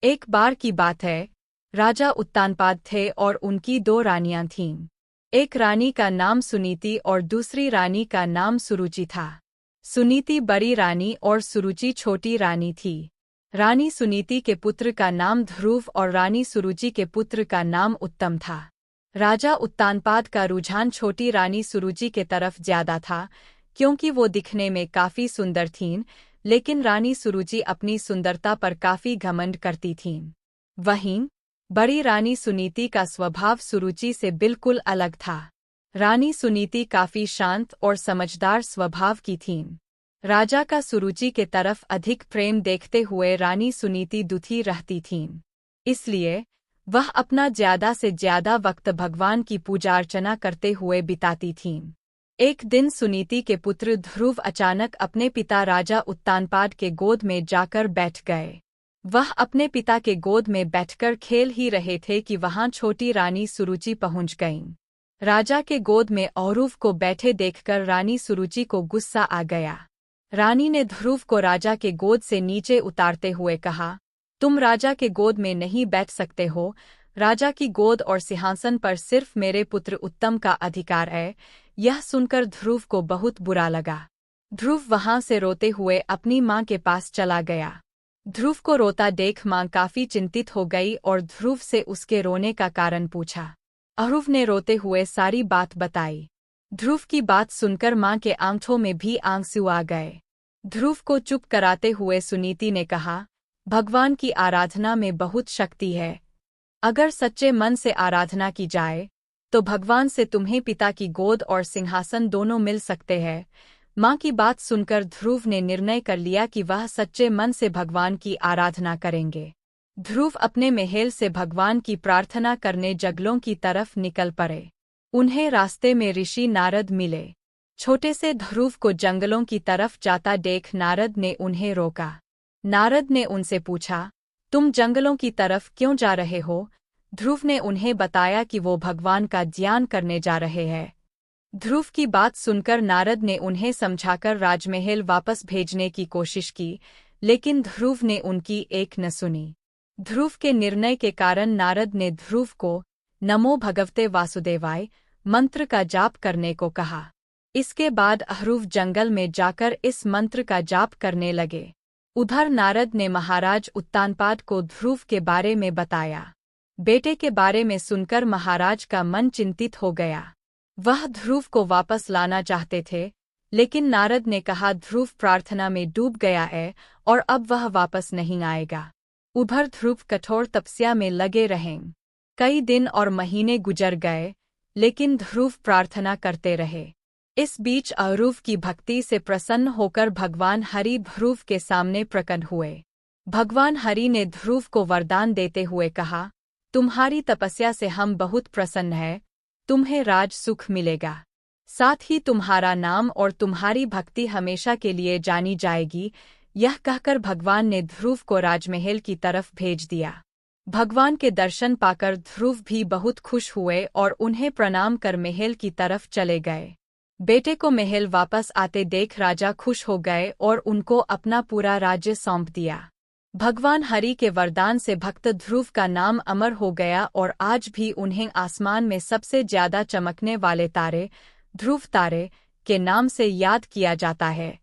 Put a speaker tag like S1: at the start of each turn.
S1: एक बार की बात है, राजा उत्तानपाद थे और उनकी दो रानियां थीं। एक रानी का नाम सुनीति और दूसरी रानी का नाम सुरुचि था। सुनीति बड़ी रानी और सुरुचि छोटी रानी थी। रानी सुनीति के पुत्र का नाम ध्रुव और रानी सुरुचि के पुत्र का नाम उत्तम था। राजा उत्तानपाद का रुझान छोटी रानी सुरुचि के तरफ ज्यादा था, क्योंकि वो दिखने में काफी सुंदर थीं, लेकिन रानी सुरुचि अपनी सुंदरता पर काफी घमंड करती थीं। वहीं बड़ी रानी सुनीति का स्वभाव सुरुचि से बिल्कुल अलग था। रानी सुनीति काफी शांत और समझदार स्वभाव की थीं। राजा का सुरुचि के तरफ अधिक प्रेम देखते हुए रानी सुनीति दुखी रहती थीं। इसलिए वह अपना ज्यादा से ज्यादा वक्त भगवान की पूजा अर्चना करते हुए बिताती थीं। एक दिन सुनीति के पुत्र ध्रुव अचानक अपने पिता राजा उत्तानपाद के गोद में जाकर बैठ गए। वह अपने पिता के गोद में बैठकर खेल ही रहे थे कि वहां छोटी रानी सुरुचि पहुंच गईं। राजा के गोद में औरूफ को बैठे देखकर रानी सुरुचि को गुस्सा आ गया। रानी ने ध्रुव को राजा के गोद से नीचे उतारते हुए कहा, तुम राजा के गोद में नहीं बैठ सकते हो। राजा की गोद और सिंहासन पर सिर्फ मेरे पुत्र उत्तम का अधिकार है। यह सुनकर ध्रुव को बहुत बुरा लगा। ध्रुव वहां से रोते हुए अपनी मां के पास चला गया। ध्रुव को रोता देख मां काफी चिंतित हो गई और ध्रुव से उसके रोने का कारण पूछा। ध्रुव ने रोते हुए सारी बात बताई। ध्रुव की बात सुनकर मां के आंखों में भी आंसू आ गए। ध्रुव को चुप कराते हुए सुनीति ने कहा, भगवान की आराधना में बहुत शक्ति है। अगर सच्चे मन से आराधना की जाए तो भगवान से तुम्हें पिता की गोद और सिंहासन दोनों मिल सकते हैं। मां की बात सुनकर ध्रुव ने निर्णय कर लिया कि वह सच्चे मन से भगवान की आराधना करेंगे। ध्रुव अपने महल से भगवान की प्रार्थना करने जंगलों की तरफ निकल पड़े। उन्हें रास्ते में ऋषि नारद मिले। छोटे से ध्रुव को जंगलों की तरफ जाता देख नारद ने उन्हें रोका। नारद ने उनसे पूछा, तुम जंगलों की तरफ क्यों जा रहे हो? ध्रुव ने उन्हें बताया कि वो भगवान का ध्यान करने जा रहे हैं। ध्रुव की बात सुनकर नारद ने उन्हें समझाकर राजमहल वापस भेजने की कोशिश की, लेकिन ध्रुव ने उनकी एक न सुनी। ध्रुव के निर्णय के कारण नारद ने ध्रुव को नमो भगवते वासुदेवाय मंत्र का जाप करने को कहा। इसके बाद ध्रुव जंगल में जाकर इस मंत्र का जाप करने लगे। उधर नारद ने महाराज उत्तानपाद को ध्रुव के बारे में बताया। बेटे के बारे में सुनकर महाराज का मन चिंतित हो गया। वह ध्रुव को वापस लाना चाहते थे, लेकिन नारद ने कहा ध्रुव प्रार्थना में डूब गया है और अब वह वापस नहीं आएगा। उधर ध्रुव कठोर तपस्या में लगे रहें। कई दिन और महीने गुजर गए, लेकिन ध्रुव प्रार्थना करते रहे। इस बीच ध्रुव की भक्ति से प्रसन्न होकर भगवान हरि ध्रुव के सामने प्रकट हुए। भगवान हरि ने ध्रुव को वरदान देते हुए कहा, तुम्हारी तपस्या से हम बहुत प्रसन्न हैं। तुम्हें राज सुख मिलेगा। साथ ही तुम्हारा नाम और तुम्हारी भक्ति हमेशा के लिए जानी जाएगी। यह कहकर भगवान ने ध्रुव को राजमहल की तरफ भेज दिया। भगवान के दर्शन पाकर ध्रुव भी बहुत खुश हुए और उन्हें प्रणाम कर महल की तरफ चले गए। बेटे को महल वापस आते देख राजा खुश हो गए और उनको अपना पूरा राज्य सौंप दिया। भगवान हरि के वरदान से भक्त ध्रुव का नाम अमर हो गया और आज भी उन्हें आसमान में सबसे ज्यादा चमकने वाले तारे, ध्रुव तारे, के नाम से याद किया जाता है।